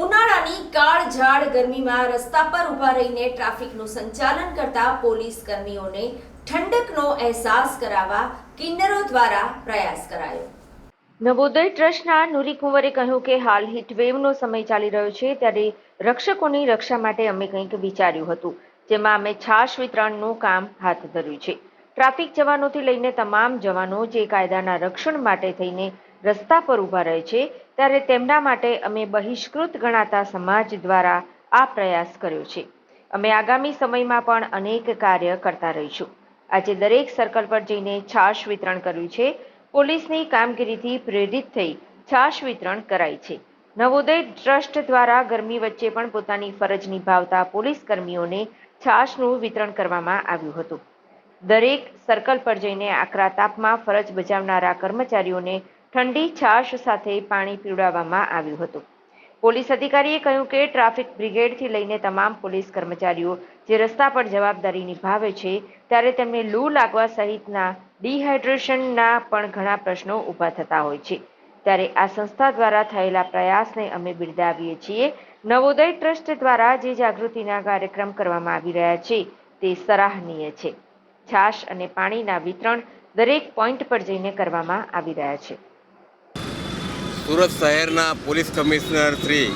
ઉનાળાની કાળઝાળ ગરમીમાં રસ્તા પર ઊભા રહીને ટ્રાફિકનું સંચાલન કરતા પોલીસ કર્મીઓને ઠંડકનો અહેસાસ કરાવવા કિન્નરો દ્વારા પ્રયાસ કરાયો। નવોદય ટ્રસ્ટના નુરી કુંવરે કહ્યું કે હાલ હીટવેવનો સમય ચાલી રહ્યો છે, ત્યારે રક્ષકોની રક્ષા માટે અમે કંઈક વિચાર્યું હતું, જેમાં અમે છાશ વિતરણનું કામ હાથ ધર્યું છે। ટ્રાફિક જવાનોથી લઈને તમામ જવાનો જે કાયદાના રક્ષણ માટે થઈને રસ્તા પર ઊભા રહે છે, ત્યારે તેમના માટે અમે બહિષ્કૃત ગણાતા સમાજ દ્વારા આ પ્રયાસ કર્યો છે। અમે આગામી સમયમાં પણ અનેક કાર્ય કરતા રહીશું। આજે દરેક સર્કલ પર જઈને છાશ વિતરણ કર્યું છે। પોલીસની કામગીરીથી પ્રેરિત થઈ છાશ વિતરણ કરાઈ છે। નવોદય ટ્રસ્ટ દ્વારા ગરમી વચ્ચે પણ પોતાની ફરજ નિભાવતા પોલીસ કર્મીઓને છાશનું વિતરણ કરવામાં આવ્યું હતું। દરેક સર્કલ પર જઈને આકરા તાપમાં ફરજ બજાવનારા કર્મચારીઓને ઠંડી છાશ સાથે પાણી પીવડાવવામાં આવ્યું હતું। પોલીસ અધિકારીએ કહ્યું કે ટ્રાફિક બ્રિગેડથી લઈને તમામ પોલીસ કર્મચારીઓ જે રસ્તા પર જવાબદારી નિભાવે છે, ત્યારે તેમને લૂ લાગવા સહિતના ડિહાઇડ્રેશનના પણ ઘણા પ્રશ્નો ઊભા થતા હોય છે, ત્યારે આ સંસ્થા દ્વારા થયેલા પ્રયાસને અમે બિરદાવીએ છીએ। નવોદય ટ્રસ્ટ દ્વારા જે જાગૃતિના કાર્યક્રમ કરવામાં આવી રહ્યા છે તે સરાહનીય છે। છાશ અને પાણીના વિતરણ દરેક પોઈન્ટ પર જઈને કરવામાં આવી રહ્યા છે। સુરત શહેરના પોલીસ કમિશનર શ્રી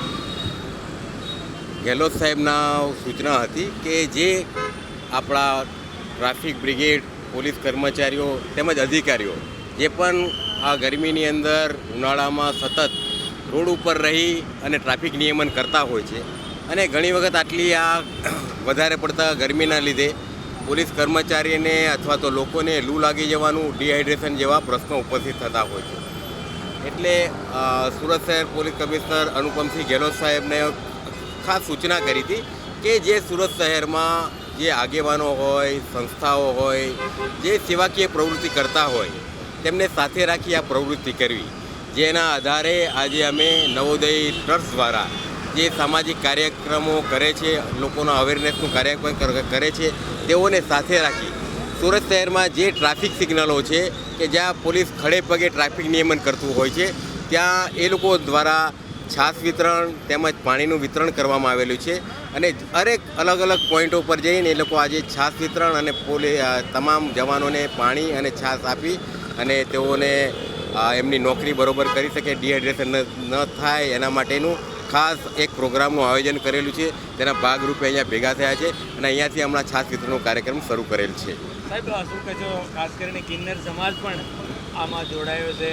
ગેહલોત સાહેબના સૂચના હતી કે જે આપણા ટ્રાફિક બ્રિગેડ પોલીસ કર્મચારીઓ તેમજ અધિકારીઓ જે પણ આ ગરમીની અંદર ઉનાળામાં સતત રોડ ઉપર રહી અને ટ્રાફિક નિયમન કરતા હોય છે, અને ઘણી વખત આટલી આ વધારે પડતા ગરમીના લીધે પોલીસ કર્મચારીને અથવા તો લોકોને લૂ લાગી જવાનું, ડિહાઇડ્રેશન જેવા પ્રશ્નો ઉપસ્થિત થતા હોય છે। એટલે સુરત શહેર પોલીસ કમિશનર અનુપમસિંહ ગેહલોત સાહેબને ખાસ સૂચના કરી હતી કે જે સુરત શહેરમાં જે આગેવાનો હોય, સંસ્થાઓ હોય, જે સેવાકીય પ્રવૃત્તિ કરતા હોય તેમને સાથે રાખી આ પ્રવૃત્તિ કરવી, જેના આધારે આજે અમે નવોદય ટ્રસ્ટ દ્વારા જે સામાજિક કાર્યક્રમો કરે છે, લોકોના અવેરનેસનું કાર્યક્રમ કરે છે, તેઓને સાથે રાખી સુરત શહેરમાં જે ટ્રાફિક સિગ્નલો છે કે જ્યાં પોલીસ ખડે પગે ટ્રાફિક નિયમન કરતું હોય છે, ત્યાં એ લોકો દ્વારા છાશ વિતરણ તેમજ પાણીનું વિતરણ કરવામાં આવેલું છે। અને દરેક અલગ અલગ પોઈન્ટો પર જઈને એ લોકો આજે છાશ વિતરણ અને તમામ જવાનોને પાણી અને છાશ આપી અને તેઓને એમની નોકરી બરોબર કરી શકે, ડિહાઇડ્રેશન ન થાય એના માટેનું ખાસ એક પ્રોગ્રામનું આયોજન કરેલું છે। તેના ભાગરૂપે અહીંયા ભેગા થયા છે અને અહીંયાથી હમણાં છાશ વિતરણનો કાર્યક્રમ શરૂ કરેલ છે। સાહેબ, શું કહેશો, ખાસ કરીને કિન્નર સમાજ પણ આમાં જોડાયો છે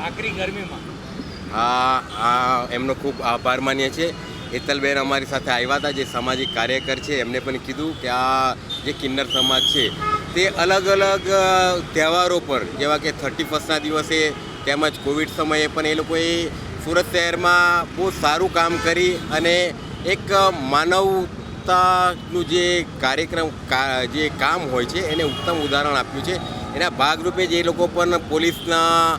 આકરી ગરમીમાં? એમનો ખૂબ આભાર માનીએ છીએ। હેતલબેન અમારી સાથે આવ્યા હતા, જે સામાજિક કાર્યકર છે, એમને પણ કીધું કે આ જે કિન્નર સમાજ છે તે અલગ અલગ તહેવારો પર જેવા કે 31ના દિવસે તેમજ કોવિડ સમયે પણ એ લોકોએ સુરત શહેરમાં બહુ સારું કામ કરી અને એક માનવતાનું જે કાર્યક્રમ જે કામ હોય છે એને ઉત્તમ ઉદાહરણ આપ્યું છે। એના ભાગરૂપે જે લોકો પણ પોલીસના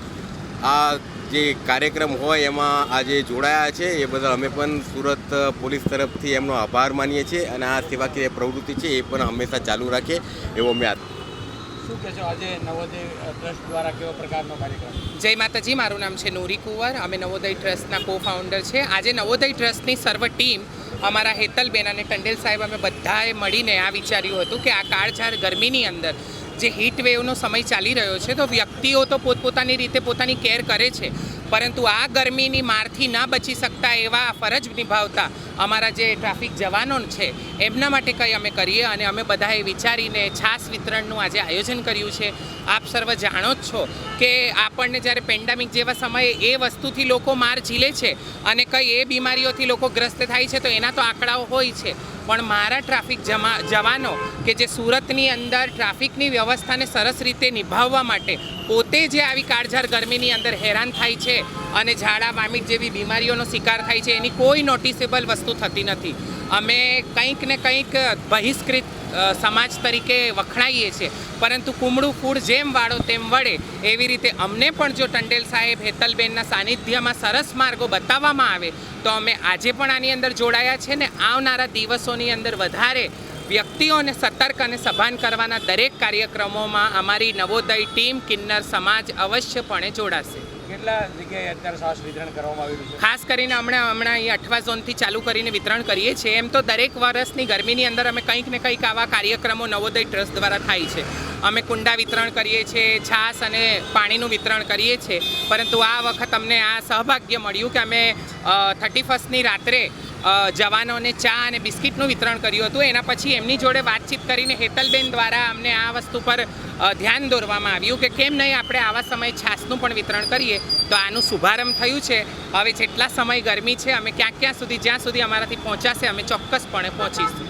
આ જે કાર્યક્રમ હોય એમાં આજે જોડાયા છે, એ બદલ અમે પણ સુરત પોલીસ તરફથી એમનો આભાર માનીએ છીએ અને આ સેવાકીય પ્રવૃત્તિ છે એ પણ હંમેશા ચાલુ રાખે એવો અમે શું કહેશો, આજે નવોદય ટ્રસ્ટ દ્વારા કેવો પ્રકારનો કાર્યક્રમ? જય માતાજી, મારું નામ છે નુરી કુંવર, અમે નવોદય ટ્રસ્ટના કો ફાઉન્ડર છે। આજે નવોદય ટ્રસ્ટની સર્વ ટીમ, અમારા હેતલબેન અને ટંડેલ સાહેબ, અમે બધાએ મળીને આ વિચાર્યું હતું કે આ કાળઝાળ ગરમીની અંદર જે હીટ વેવનો સમય ચાલી રહ્યો છે, તો વ્યક્તિઓ તો પોતપોતાની રીતે પોતાની કેર કરે છે, પરંતુ આ ગરમીની મારથી ન બચી શકતા એવા ફરજ નિભાવતા અમારા જે ટ્રાફિક જવાનો છે એમના માટે કંઈ અમે કરીએ, અને અમે બધાએ વિચારીને છાશ વિતરણનું આજે આયોજન કર્યું છે। આપ સર્વ જાણો જ છો કે આપણને જ્યારે પેન્ડેમિક જેવા સમયે એ વસ્તુથી લોકો માર ઝીલે છે અને કંઈ એ બીમારીઓથી લોકો ગ્રસ્ત થાય છે, તો એના તો આંકડાઓ હોય છે, પણ મારા ટ્રાફિક જવાનો કે જે સુરતની અંદર ટ્રાફિકની વ્યવસ્થાને સરસ રીતે નિભાવવા માટે પોતે જે આવી કાળઝાળ ગરમીની અંદર હેરાન થાય છે અને ઝાડા વામિટ જેવી બીમારીઓનો શિકાર થાય છે, એની કોઈ નોટિસેબલ વસ્તુ થતી નથી। અમે કંઈક ને કંઈક બહિષ્કૃત સમાજ તરીકે વખણાઈએ છીએ, પરંતુ કુમળું ફૂડ જેમ વાળો તેમ વળે, એવી રીતે અમને પણ જો ટંડેલ સાહેબ, હેતલબેનના સાનિધ્યમાં સરસ માર્ગો બતાવવામાં આવે તો અમે આજે પણ આની અંદર જોડાયા છે ને આવનારા દિવસોની અંદર વધારે વ્યક્તિઓને સતર્ક અને સભાન કરવાના દરેક કાર્યક્રમોમાં અમારી નવોદય ટીમ, કિન્નર સમાજ અવશ્યપણે જોડાશે। કેટલા જગ્યાએ અત્યારે છાશ વિતરણ કરવામાં આવેલું છે? ખાસ કરીને હમણાં અહીં 8મા ઝોનથી ચાલુ કરીને વિતરણ કરીએ છીએ. એમ તો દરેક વર્ષની ગરમીની અંદર અમે કંઈક ને કંઈક આવા કાર્યક્રમો નવોદય ટ્રસ્ટ દ્વારા થાય છે. અમે કુંડા વિતરણ કરીએ છીએ, છાશ અને પાણીનું વિતરણ કરીએ છીએ, પરંતુ આ વખત અમને આ સૌભાગ્ય મળ્યું કે અમે 31st રાત્રે જવાનોને ચા અને બિસ્કિટનું વિતરણ કર્યું હતું. એના પછી એમની જોડે વાતચીત કરીને હેતલબેન દ્વારા અમને આ વસ્તુ પર ધ્યાન દોરવામાં આવ્યું કે કેમ નહીં આપણે આવા સમયે છાશનું પણ વિતરણ કરીએ. તો આનું શુભારંભ થયું છે. હવે જેટલા સમય ગરમી છે અમે જ્યાં સુધી અમારાથી પહોંચાશે અમે ચોક્કસપણે પહોંચીશું.